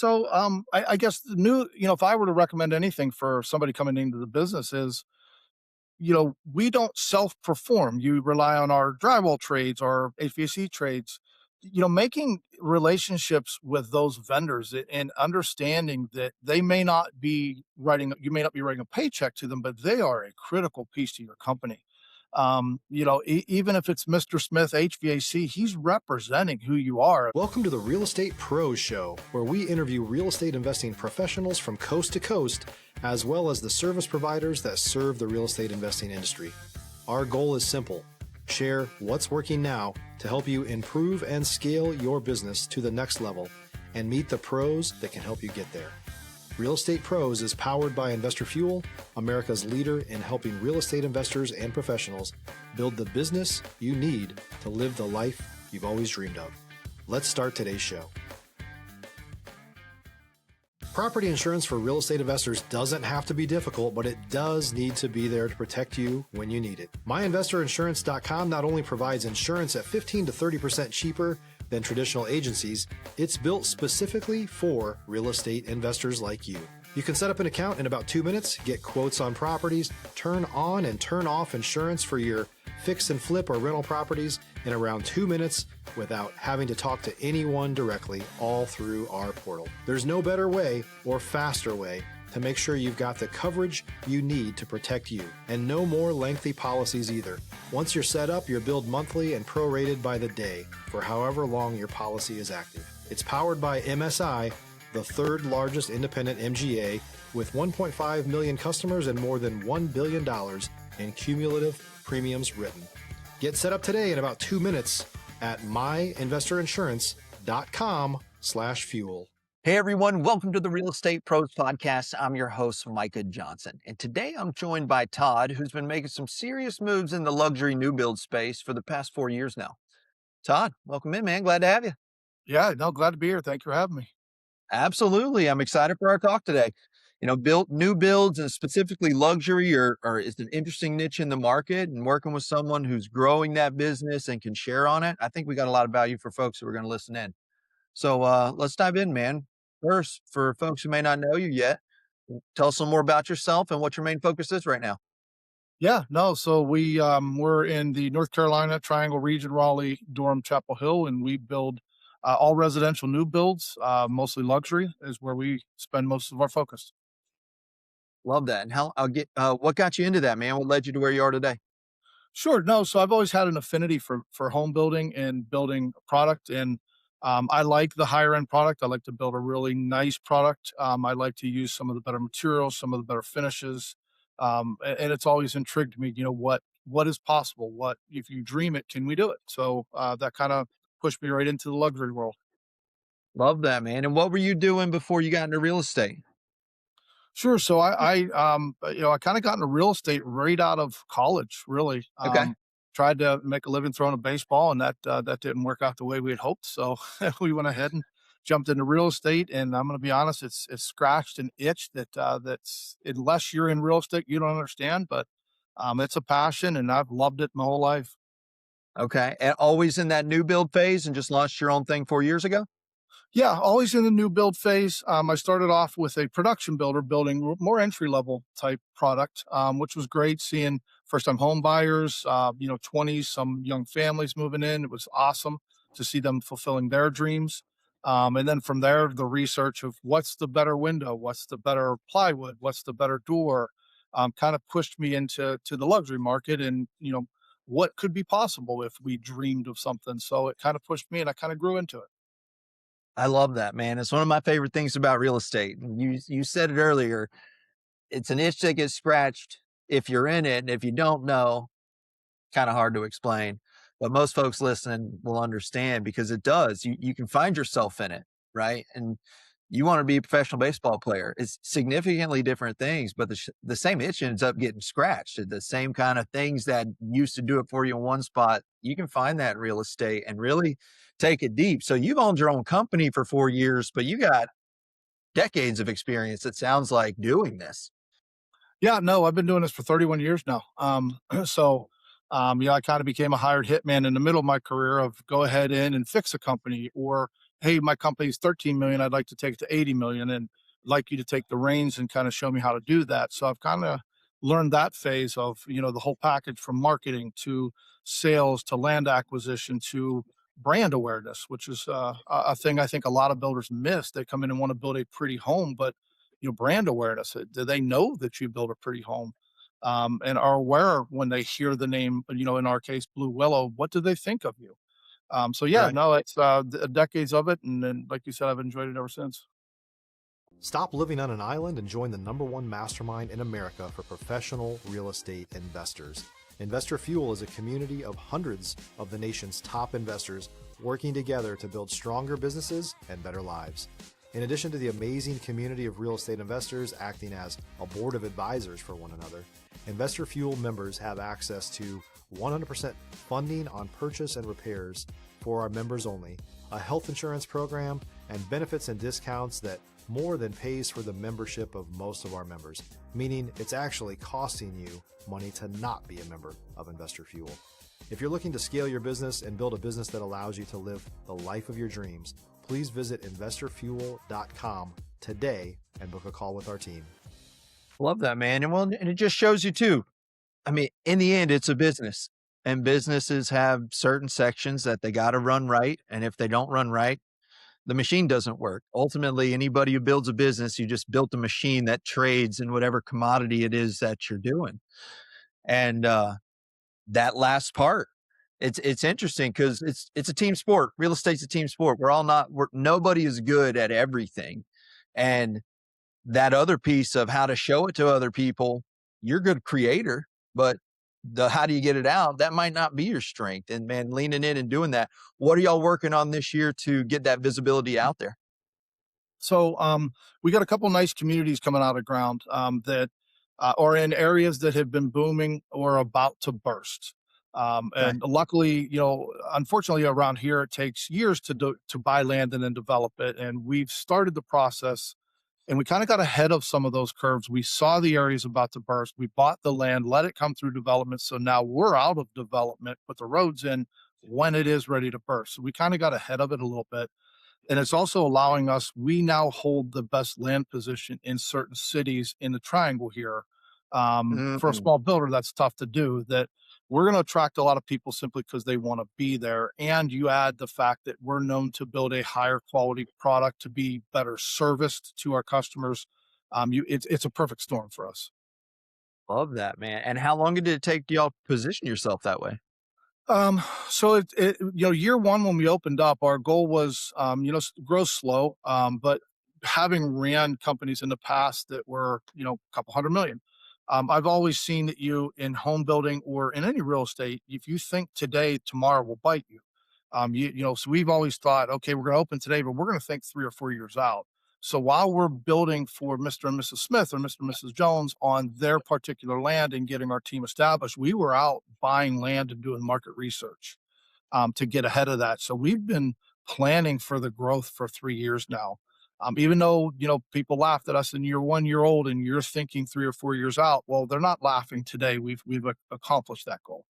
I guess if I were to recommend anything for somebody coming into the business is, we don't self-perform. You rely on our drywall trades, our HVAC trades. Making relationships with those vendors and understanding that you may not be writing a paycheck to them, but they are a critical piece to your company. Even if it's Mr. Smith HVAC, he's representing who you are. Welcome to the Real Estate Pros Show, where we interview real estate investing professionals from coast to coast, as well as the service providers that serve the real estate investing industry. Our goal is simple: share what's working now to help you improve and scale your business to the next level and meet the pros that can help you get there. Real Estate Pros is powered by Investor Fuel, America's leader in helping real estate investors and professionals build the business you need to live the life you've always dreamed of. Let's start today's show. Property insurance for real estate investors doesn't have to be difficult, but it does need to be there to protect you when you need it. MyInvestorInsurance.com not only provides insurance at 15 to 30% cheaper than traditional agencies, it's built specifically for real estate investors like you. You can set up an account in about 2 minutes, get quotes on properties, turn on and turn off insurance for your fix and flip or rental properties in around 2 minutes without having to talk to anyone directly, all through our portal. There's no better way or faster way to make sure you've got the coverage you need to protect you, and no more lengthy policies either. Once you're set up, you're billed monthly and prorated by the day for however long your policy is active. It's powered by MSI, the third largest independent MGA, with 1.5 million customers and more than $1 billion in cumulative premiums written. Get set up today in about 2 minutes at myinvestorinsurance.com/fuel. Hey everyone, welcome to the Real Estate Pros Podcast. I'm your host, Micah Johnson. And today I'm joined by Todd, who's been making some serious moves in the luxury new build space for the past 4 years now. Todd, welcome in, man. Glad to have you. Yeah, no, glad to be here. Thank you for having me. Absolutely. I'm excited for our talk today. New builds and specifically luxury is an interesting niche in the market, and working with someone who's growing that business and can share on it. I think we got a lot of value for folks who are going to listen in. So let's dive in, man. First, for folks who may not know you yet, tell us some more about yourself and what your main focus is right now. Yeah, no. So we're in the North Carolina Triangle region, Raleigh, Durham, Chapel Hill, and we build all residential new builds, mostly luxury is where we spend most of our focus. Love that. And what got you into that, man? What led you to where you are today? Sure. No. So I've always had an affinity for home building and building a product, and I like the higher end product. I like to build a really nice product. I like to use some of the better materials, some of the better finishes, and it's always intrigued me. What is possible? What if you dream it? Can we do it? So that kind of pushed me right into the luxury world. Love that, man. And what were you doing before you got into real estate? Sure. So I kind of got into real estate right out of college, really. Okay. Tried to make a living throwing a baseball, and that didn't work out the way we had hoped. So we went ahead and jumped into real estate. And I'm going to be honest, it's scratched an itch that's unless you're in real estate, you don't understand. But it's a passion, and I've loved it my whole life. Okay. And always in that new build phase and just launched your own thing 4 years ago? Yeah, always in the new build phase. I started off with a production builder building more entry level type product, which was great. Seeing first time home buyers, 20s, some young families moving in. It was awesome to see them fulfilling their dreams. And then from there, the research of what's the better window, what's the better plywood, what's the better door, kind of pushed me into the luxury market, and what could be possible if we dreamed of something. So it kind of pushed me, and I kind of grew into it. I love that, man. It's one of my favorite things about real estate. And you said it earlier. It's an itch that gets scratched if you're in it. And if you don't know, kind of hard to explain. But most folks listening will understand, because it does. You can find yourself in it, right? And you want to be a professional baseball player. It's significantly different things, but the same itch ends up getting scratched. The same kind of things that used to do it for you in one spot, you can find that in real estate and really take it deep. So you've owned your own company for 4 years, but you got decades of experience, it sounds like, doing this. Yeah, no, I've been doing this for 31 years now. I kind of became a hired hitman in the middle of my career of go ahead in and fix a company, or hey, my company's 13 million. I'd like to take it to 80 million, and I'd like you to take the reins and kind of show me how to do that. So I've kind of learned that phase of, the whole package, from marketing to sales to land acquisition to brand awareness, which is a thing I think a lot of builders miss. They come in and want to build a pretty home, but brand awareness. Do they know that you build a pretty home? And are aware when they hear the name, in our case, Blue Willow, what do they think of you? So yeah, Right. no, it's decades of it, and then like you said, I've enjoyed it ever since. Stop living on an island and join the #1 mastermind in America for professional real estate investors. Investor Fuel is a community of hundreds of the nation's top investors working together to build stronger businesses and better lives. In addition to the amazing community of real estate investors acting as a board of advisors for one another, Investor Fuel members have access to 100% funding on purchase and repairs for our members only, a health insurance program, and benefits and discounts that more than pays for the membership of most of our members, meaning it's actually costing you money to not be a member of Investor Fuel. If you're looking to scale your business and build a business that allows you to live the life of your dreams, please visit investorfuel.com today and book a call with our team. Love that, man. And it just shows you too. I mean, in the end, it's a business, and businesses have certain sections that they got to run right. And if they don't run right, the machine doesn't work. Ultimately, anybody who builds a business, you just built a machine that trades in whatever commodity it is that you're doing. And that last part, it's interesting because it's a team sport. Real estate's a team sport. Nobody is good at everything. And that other piece of how to show it to other people, you're a good creator, but the how do you get it out, that might not be your strength. And man, leaning in and doing that. What are y'all working on this year to get that visibility out there? So we got a couple nice communities coming out of ground that are in areas that have been booming or about to burst. Okay. And luckily, unfortunately, around here it takes years to buy land and then develop it. And we've started the process, and we kind of got ahead of some of those curves. We saw the areas about to burst. We bought the land, let it come through development. So now we're out of development, put the roads in when it is ready to burst. So we kind of got ahead of it a little bit. And it's also allowing us, we now hold the best land position in certain cities in the triangle here. For a Mm, small builder, that's tough to do. That we're going to attract a lot of people simply because they want to be there. And you add the fact that we're known to build a higher quality product to be better serviced to our customers. It's a perfect storm for us. love that, man. And how long did it take y'all to position yourself that way? So year one when we opened up, our goal was, grow slow, but having ran companies in the past that were, a couple 100 million, I've always seen that you in home building or in any real estate, if you think today, tomorrow will bite you. So we've always thought, okay, we're going to open today, but we're going to think 3 or 4 years out. So while we're building for Mr. and Mrs. Smith or Mr. and Mrs. Jones on their particular land and getting our team established, we were out buying land and doing market research to get ahead of that. So we've been planning for the growth for 3 years now. Even though people laughed at us and you're 1 year old and you're thinking 3 or 4 years out. Well, they're not laughing today. We've accomplished that goal.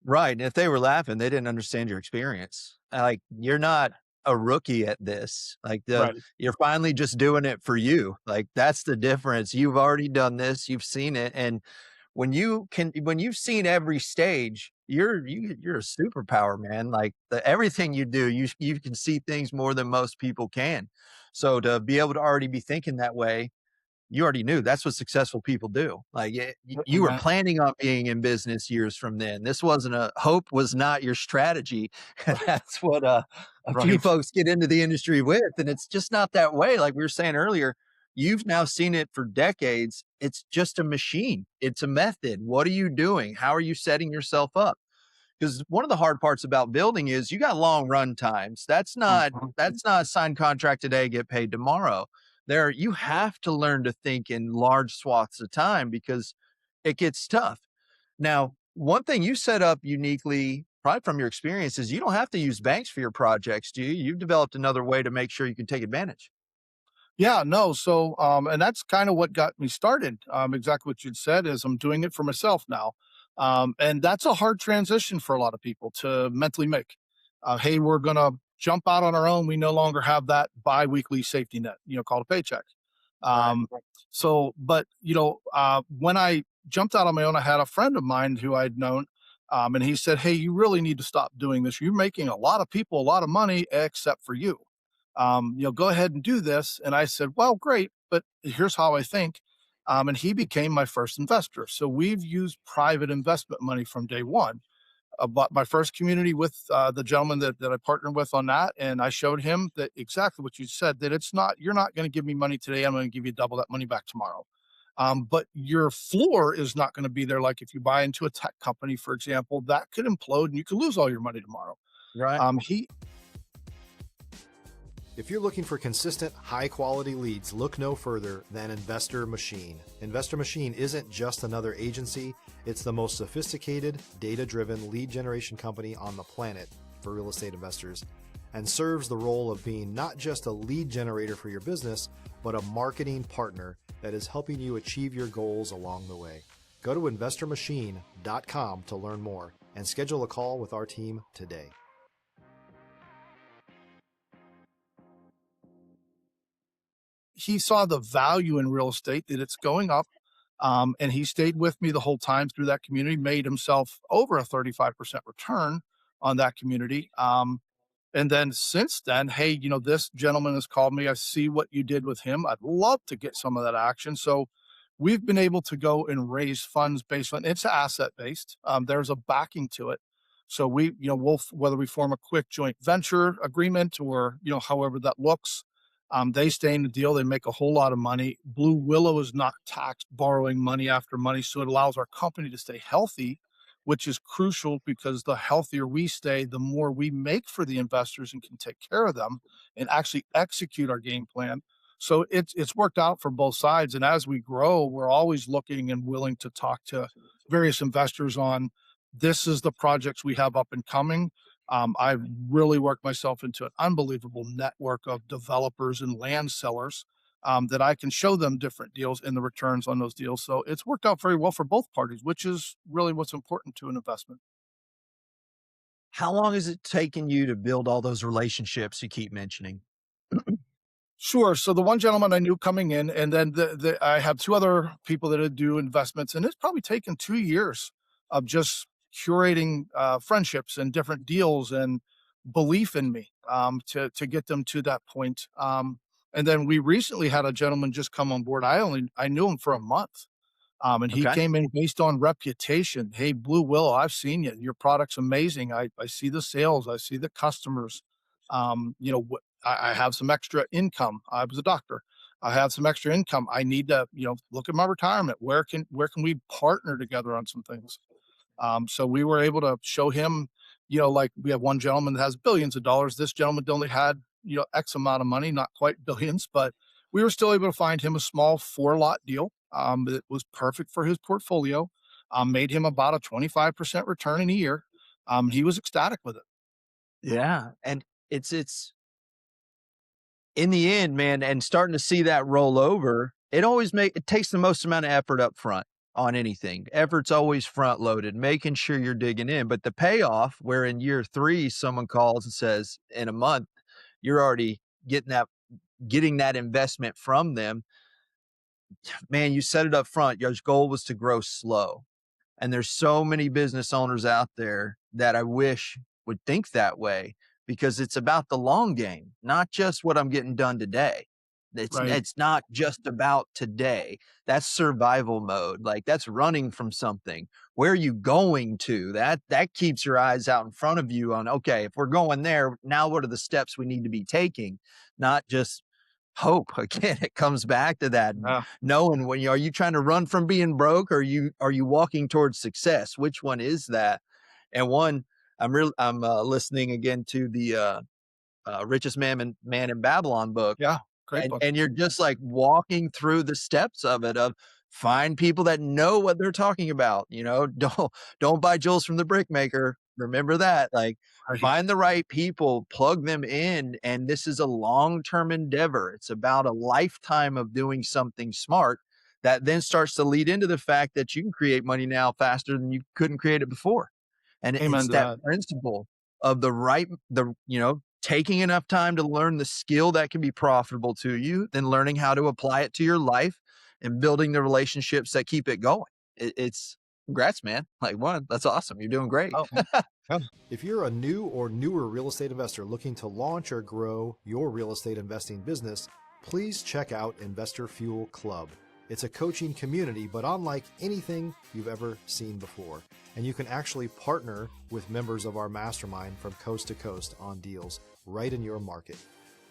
Right. And if they were laughing, they didn't understand your experience. Like you're not a rookie at this. Right. You're finally just doing it for you. Like that's the difference. You've already done this, you've seen it. And when you've seen every stage, you're a superpower, man. Like everything you do, you can see things more than most people can. So to be able to already be thinking that way, you already knew that's what successful people do. Like you were Right. planning on being in business years from then. This wasn't a hope was not your strategy. That's what a few Right. folks get into the industry with. And it's just not that way. Like we were saying earlier, you've now seen it for decades. It's just a machine. It's a method. What are you doing? How are you setting yourself up? Because one of the hard parts about building is you got long run times. Mhm. That's not sign contract today, get paid tomorrow. There, you have to learn to think in large swaths of time because it gets tough. Now, one thing you set up uniquely, probably from your experience, is you don't have to use banks for your projects, do you? You've developed another way to make sure you can take advantage. Yeah, no. So, and that's kind of what got me started. Exactly what you'd said is I'm doing it for myself now. And that's a hard transition for a lot of people to mentally make. Hey, we're going to jump out on our own, we no longer have that biweekly safety net, called a paycheck. Right. Um, but when I jumped out on my own, I had a friend of mine who I'd known, and he said, "Hey, you really need to stop doing this. You're making a lot of people a lot of money, except for you. Go ahead and do this." And I said, "Well, great, but here's how I think." And he became my first investor. So we've used private investment money from day one. I bought my first community with the gentleman that I partnered with on that. And I showed him that exactly what you said, that you're not going to give me money today. I'm going to give you double that money back tomorrow. But your floor is not going to be there. Like if you buy into a tech company, for example, that could implode and you could lose all your money tomorrow. Right. If you're looking for consistent, high-quality leads, look no further than Investor Machine. Investor Machine isn't just another agency. It's the most sophisticated, data-driven lead generation company on the planet for real estate investors, and serves the role of being not just a lead generator for your business, but a marketing partner that is helping you achieve your goals along the way. Go to investormachine.com to learn more and schedule a call with our team today. He saw the value in real estate, that it's going up. And he stayed with me the whole time through that community, made himself over a 35% return on that community. And then since then, hey, this gentleman has called me. I see what you did with him. I'd love to get some of that action. So we've been able to go and raise funds based on, it's asset based. There's a backing to it. So whether we form a quick joint venture agreement or, however that looks, they stay in the deal. They make a whole lot of money. Blue Willow is not taxed borrowing money after money. So it allows our company to stay healthy, which is crucial because the healthier we stay, the more we make for the investors and can take care of them and actually execute our game plan. So it's worked out for both sides. And as we grow, we're always looking and willing to talk to various investors on, this is the projects we have up and coming. I've really worked myself into an unbelievable network of developers and land sellers, that I can show them different deals and the returns on those deals. So it's worked out very well for both parties, which is really what's important to an investment. How long has it taken you to build all those relationships you keep mentioning? Sure. So the one gentleman I knew coming in, and then I have two other people that do investments, and it's probably taken 2 years of just curating friendships and different deals and belief in me, to get them to that point. And then we recently had a gentleman just come on board. I knew him for a month. And he Okay. came in based on reputation. Hey, Blue Willow, I've seen you. Your product's amazing. I see the sales. I see the customers. I have some extra income. I was a doctor. I have some extra income. I need to, look at my retirement. Where can we partner together on some things? So we were able to show him, like we have one gentleman that has billions of dollars. This gentleman only had, X amount of money, not quite billions, but we were still able to find him a small 4-lot deal, that was perfect for his portfolio, made him about a 25% return in a year. He was ecstatic with it. Yeah. And it's in the end, man, and starting to see that roll over, it takes the most amount of effort up front on anything. Effort's always front loaded, making sure you're digging in. But the payoff, where in year 3, someone calls and says, in a month, you're already getting that investment from them. Man, you set it up front. Your goal was to grow slow. And there's so many business owners out there that I wish would think that way, because it's about the long game, not just what I'm getting done today. Right. It's not just about today. That's survival mode. Like, that's running from something. Where are you going to? That keeps your eyes out in front of you on, okay, if we're going there, now what are the steps we need to be taking? Not just hope. Again, it comes back to that, Yeah. knowing are you trying to run from being broke, or are you walking towards success? Which one is that? And one, I'm listening again to the Richest Man in Babylon book. Yeah. Great And book. and you're just like walking through the steps of it, of find people that know what they're talking about. Don't buy jewels from the brick maker. Remember that. Like, Right. find the right people, plug them in, and this is a long-term endeavor. It's about a lifetime of doing something smart that then starts to lead into the fact that you can create money now faster than you couldn't create it before. And it's Amen to that that. principle of the taking enough time to learn the skill that can be profitable to you, then learning how to apply it to your life and building the relationships that keep it going. It's congrats, man. Like, one, that's awesome. You're doing great. Oh, yeah. If you're a new or newer real estate investor looking to launch or grow your real estate investing business, please check out Investor Fuel Club. It's a coaching community, but unlike anything you've ever seen before. And you can actually partner with members of our mastermind from coast to coast on deals right in your market.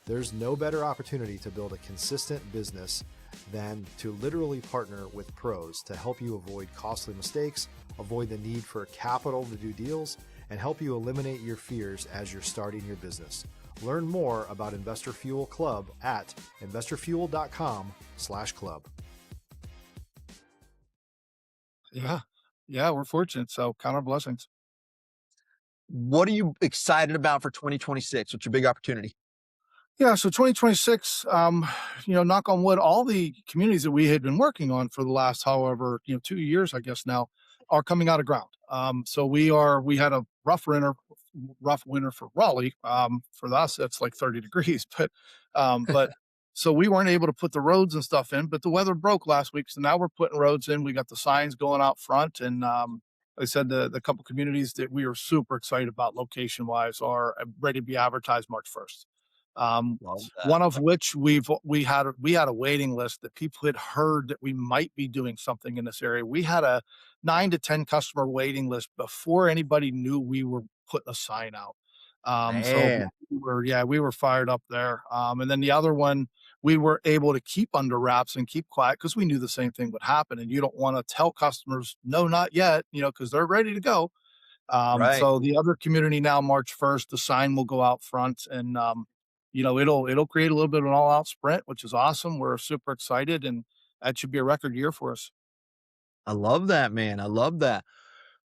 There's no better opportunity to build a consistent business than to literally partner with pros to help you avoid costly mistakes, avoid the need for capital to do deals, and help you eliminate your fears as you're starting your business. Learn more about Investor Fuel Club at investorfuel.com/club. Yeah. Yeah. We're fortunate. So count our blessings. What are you excited about for 2026? What's your big opportunity? Yeah, so 2026, knock on wood, all the communities that we had been working on for the last, however, 2 years, I guess now, are coming out of ground. So we had a rough winter for Raleigh. For us, it's like 30 degrees, but so we weren't able to put the roads and stuff in. But the weather broke last week, so now we're putting roads in. We got the signs going out front, and like I said, the couple communities that we are super excited about location wise are ready to be advertised March 1st. Um, Love that. one of which we had a waiting list that people had heard that we might be doing something in this area. We had a 9 to 10 customer waiting list before anybody knew we were putting a sign out. So Man, we were fired up there. And then the other one we were able to keep under wraps and keep quiet because we knew the same thing would happen. And you don't want to tell customers, no, not yet, because they're ready to go. right. So the other community now, March 1st, the sign will go out front, and it'll create a little bit of an all-out sprint, which is awesome. We're super excited, and that should be a record year for us. I love that, man. I love that.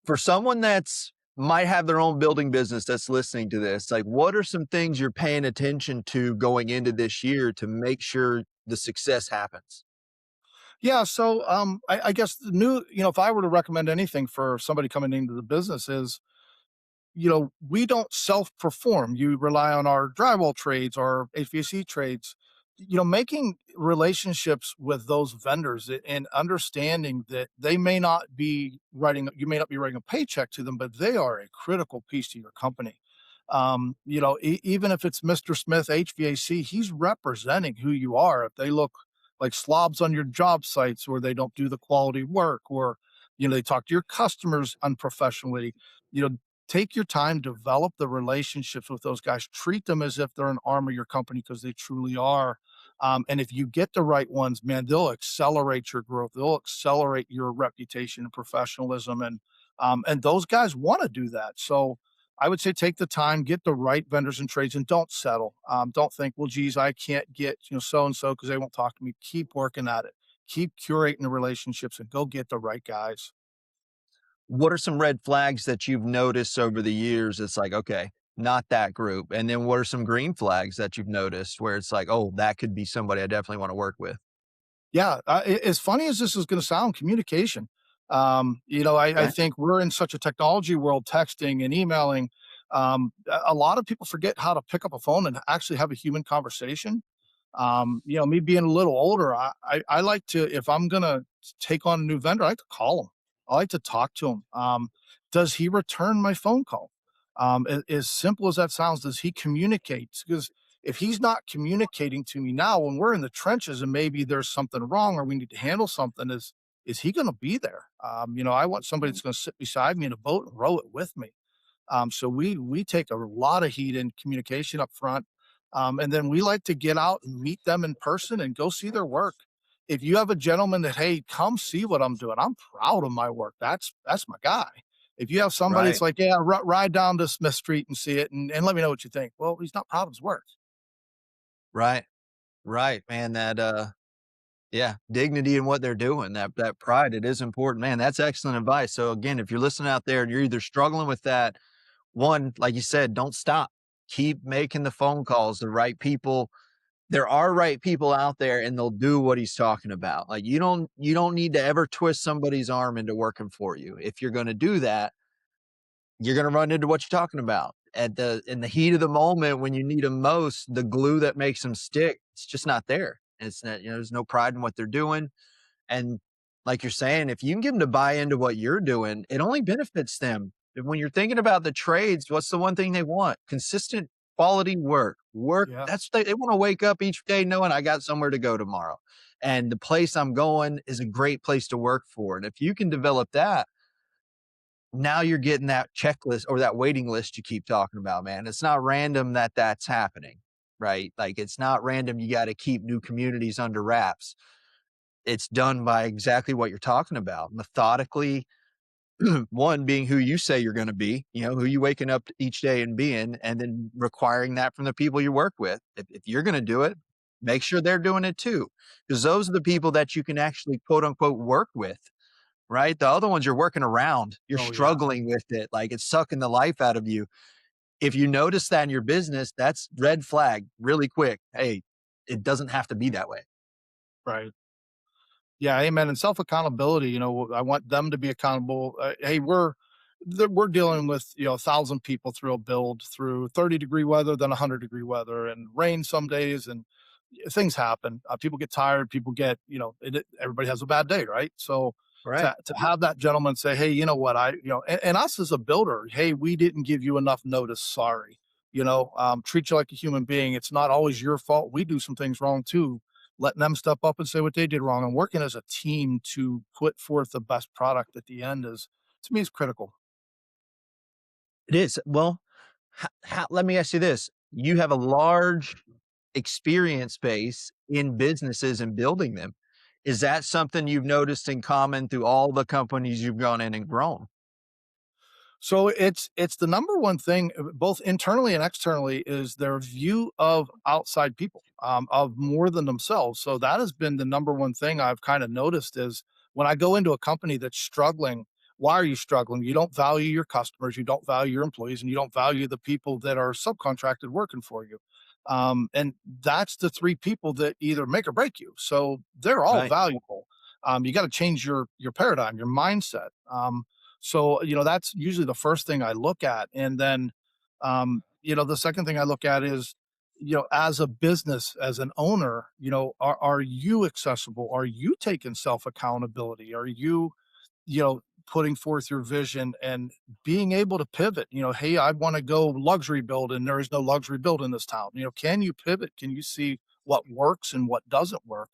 For someone that's might have their own building business that's listening to this, like, what are some things you're paying attention to going into this year to make sure the success happens? Yeah, so I guess the new, if I were to recommend anything for somebody coming into the business is, we don't self-perform. You rely on our drywall trades, our HVAC trades. Making relationships with those vendors and understanding that you may not be writing a paycheck to them, but they are a critical piece to your company. Even if it's Mr. Smith HVAC, he's representing who you are. If they look like slobs on your job sites, or they don't do the quality work, or they talk to your customers unprofessionally, you know, take your time, develop the relationships with those guys, treat them as if they're an arm of your company because they truly are. And if you get the right ones, man, they'll accelerate your growth. They'll accelerate your reputation and professionalism. And those guys want to do that. So I would say take the time, get the right vendors and trades, and don't settle. Don't think, well, geez, I can't get so and so because they won't talk to me. Keep working at it. Keep curating the relationships and go get the right guys. What are some red flags that you've noticed over the years? It's like, okay, not that group. And then what are some green flags that you've noticed where it's like, oh, that could be somebody I definitely want to work with? Yeah, as funny as this is going to sound, communication. I Okay. think we're in such a technology world, texting and emailing. A lot of people forget how to pick up a phone and actually have a human conversation. Me being a little older, I like to, if I'm gonna take on a new vendor, I like to call him. I like to talk to him. Does he return my phone call? As simple as that sounds, does he communicate? Because if he's not communicating to me now when we're in the trenches and maybe there's something wrong or we need to handle something, is he going to be there? I want somebody that's going to sit beside me in a boat and row it with me. So we take a lot of heat in communication up front, and then we like to get out and meet them in person and go see their work. If you have a gentleman that, hey, come see what I'm doing, I'm proud of my work. That's my guy. If you have somebody that's Right. like, yeah, ride down to Smith Street and see it, and let me know what you think. Well, he's not proud of his work. Right. Right. Man, that yeah, dignity in what they're doing, that pride, it is important. Man, that's excellent advice. So again, if you're listening out there and you're either struggling with that, one, like you said, don't stop. Keep making the phone calls, the right people. There are right people out there and they'll do what he's talking about. Like you don't need to ever twist somebody's arm into working for you. If you're going to do that, you're going to run into what you're talking about. in the heat of the moment when you need them most, the glue that makes them stick, it's just not there. It's not, there's no pride in what they're doing. And like you're saying, if you can get them to buy into what you're doing, it only benefits them. And when you're thinking about the trades, what's the one thing they want? Consistent quality work. Work. Yeah. That's they want to wake up each day knowing I got somewhere to go tomorrow. And the place I'm going is a great place to work for. And if you can develop that, now you're getting that checklist or that waiting list you keep talking about, man. It's not random that that's happening, right? Like it's not random. You got to keep new communities under wraps. It's done by exactly what you're talking about, methodically. One being who you say you're going to be, who you waking up each day and being, and then requiring that from the people you work with. If you're going to do it, make sure they're doing it too, because those are the people that you can actually quote unquote work with, right? The other ones you're working around, you're Oh yeah. struggling with it. Like it's sucking the life out of you. If you notice that in your business, that's red flag really quick. Hey, it doesn't have to be that way. Right. Yeah, amen. And self accountability, I want them to be accountable. Hey, we're dealing with 1,000 people through a build, through 30-degree weather, then 100-degree weather, and rain some days, and things happen. People get tired. People get everybody has a bad day, right? So Right. to have that gentleman say, hey, you know what, and us as a builder, hey, we didn't give you enough notice. Sorry. Treat you like a human being. It's not always your fault. We do some things wrong too. Letting them step up and say what they did wrong, and working as a team to put forth the best product at the end is, to me, is critical. It is. Well, let me ask you this. You have a large experience base in businesses and building them. Is that something you've noticed in common through all the companies you've gone in and grown? So it's the number one thing, both internally and externally, is their view of outside people, of more than themselves. So that has been the number one thing I've kind of noticed is when I go into a company that's struggling. Why are you struggling? You don't value your customers, you don't value your employees, and you don't value the people that are subcontracted working for you. And that's the three people that either make or break you. So they're all Right. valuable. You got to change your paradigm, your mindset. So, that's usually the first thing I look at. And then, the second thing I look at is, as a business, as an owner, are you accessible? Are you taking self accountability? Are you, putting forth your vision and being able to pivot? Hey, I want to go luxury build and there is no luxury build in this town. Can you pivot? Can you see what works and what doesn't work?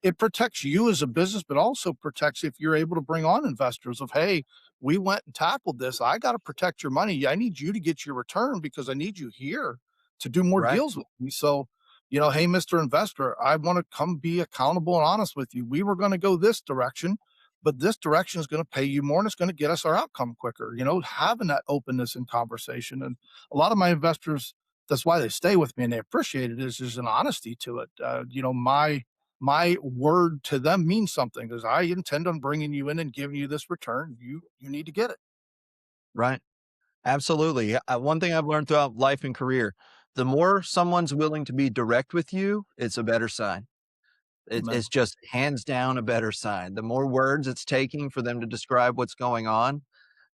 It protects you as a business, but also protects if you're able to bring on investors of, hey, we went and tackled this. I got to protect your money. I need you to get your return because I need you here to do more Right. deals with me. So, hey, Mr. Investor, I want to come be accountable and honest with you. We were going to go this direction, but this direction is going to pay you more and it's going to get us our outcome quicker. Having that openness and conversation. And a lot of my investors, that's why they stay with me and they appreciate it, is there's an honesty to it. My word to them means something because I intend on bringing you in and giving you this return. You need to get it. Right. Absolutely. One thing I've learned throughout life and career, the more someone's willing to be direct with you, it's a better sign. Amen. It's just hands down a better sign. The more words it's taking for them to describe what's going on,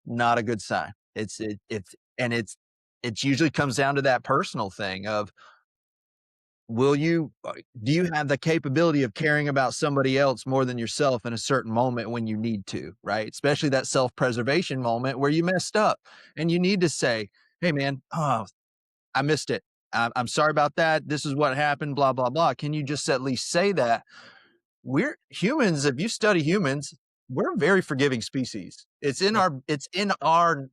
not a good sign. And it usually comes down to that personal thing of do you have the capability of caring about somebody else more than yourself in a certain moment when you need to, right? Especially that self-preservation moment where you messed up and you need to say, hey man, oh, I missed it. I'm sorry about that. This is what happened, blah, blah, blah. Can you just at least say that? We're humans. If you study humans, we're a very forgiving species. It's in our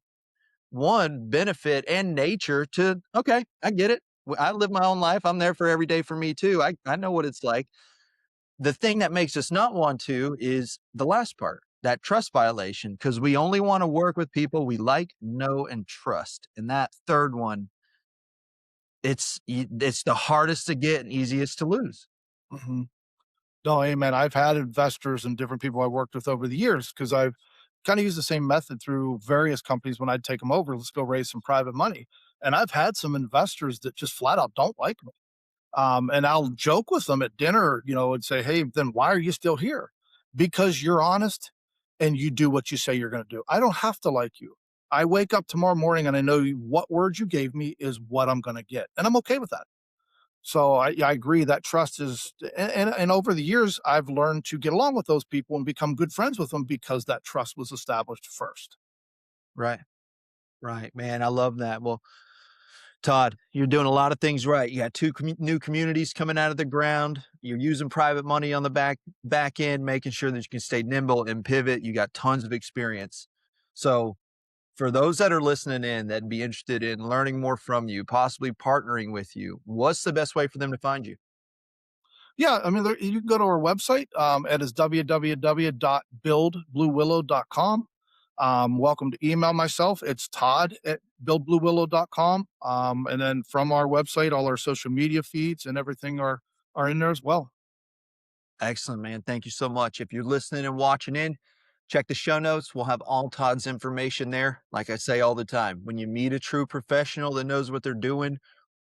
one benefit and nature to, okay, I get it. I live my own life. I'm there for every day for me too. I know what it's like. The thing that makes us not want to is the last part, that trust violation, because we only want to work with people we like, know, and trust. And that third one, it's the hardest to get and easiest to lose. Hmm. No, amen. I've had investors and different people I worked with over the years because I've kind of used the same method through various companies when I'd take them over. Let's go raise some private money. And I've had some investors that just flat out don't like me. And I'll joke with them at dinner, and say, hey, then why are you still here? Because you're honest and you do what you say you're going to do. I don't have to like you. I wake up tomorrow morning and I know what words you gave me is what I'm going to get. And I'm okay with that. So I agree that trust is, and over the years, I've learned to get along with those people and become good friends with them because that trust was established first. Right. Right, man. I love that. Well, Todd, you're doing a lot of things right. You got two new communities coming out of the ground. You're using private money on the back end, making sure that you can stay nimble and pivot. You got tons of experience. So, for those that are listening in that'd be interested in learning more from you, possibly partnering with you, what's the best way for them to find you? Yeah, I mean, you can go to our website. It is www.buildbluewillow.com. Welcome to email myself. It's todd@buildbluewillow.com. And then from our website, all our social media feeds and everything are in there as well. Excellent, man. Thank you so much. If you're listening and watching in, check the show notes. We'll have all Todd's information there. Like I say all the time, when you meet a true professional that knows what they're doing,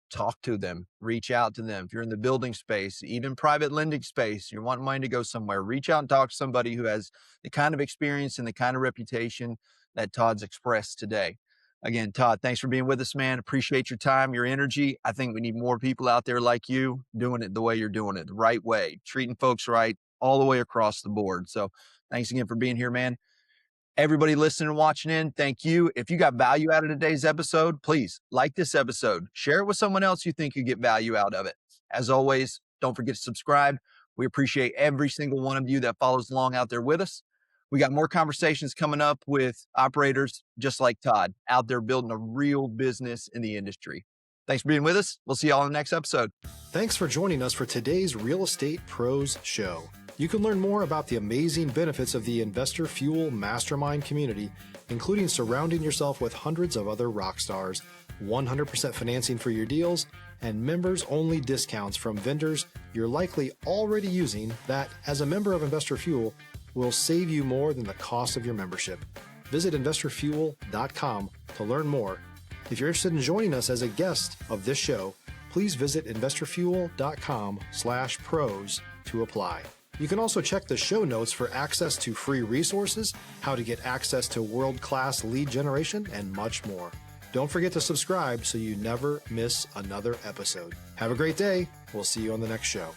talk to them, reach out to them. If you're in the building space, even private lending space, you want money to go somewhere, reach out and talk to somebody who has the kind of experience and the kind of reputation that Todd's expressed today. Again, Todd, thanks for being with us, man. Appreciate your time, your energy. I think we need more people out there like you doing it the way you're doing it, the right way, treating folks right all the way across the board. So thanks again for being here, man. Everybody listening and watching in, thank you. If you got value out of today's episode, please like this episode. Share it with someone else you think could get value out of it. As always, don't forget to subscribe. We appreciate every single one of you that follows along out there with us. We got more conversations coming up with operators just like Todd out there building a real business in the industry. Thanks for being with us. We'll see you all in the next episode. Thanks for joining us for today's Real Estate Pros Show. You can learn more about the amazing benefits of the Investor Fuel Mastermind community, including surrounding yourself with hundreds of other rock stars, 100% financing for your deals, and members-only discounts from vendors you're likely already using that, as a member of Investor Fuel, will save you more than the cost of your membership. Visit investorfuel.com to learn more. If you're interested in joining us as a guest of this show, please visit investorfuel.com/pros to apply. You can also check the show notes for access to free resources, how to get access to world-class lead generation, and much more. Don't forget to subscribe so you never miss another episode. Have a great day. We'll see you on the next show.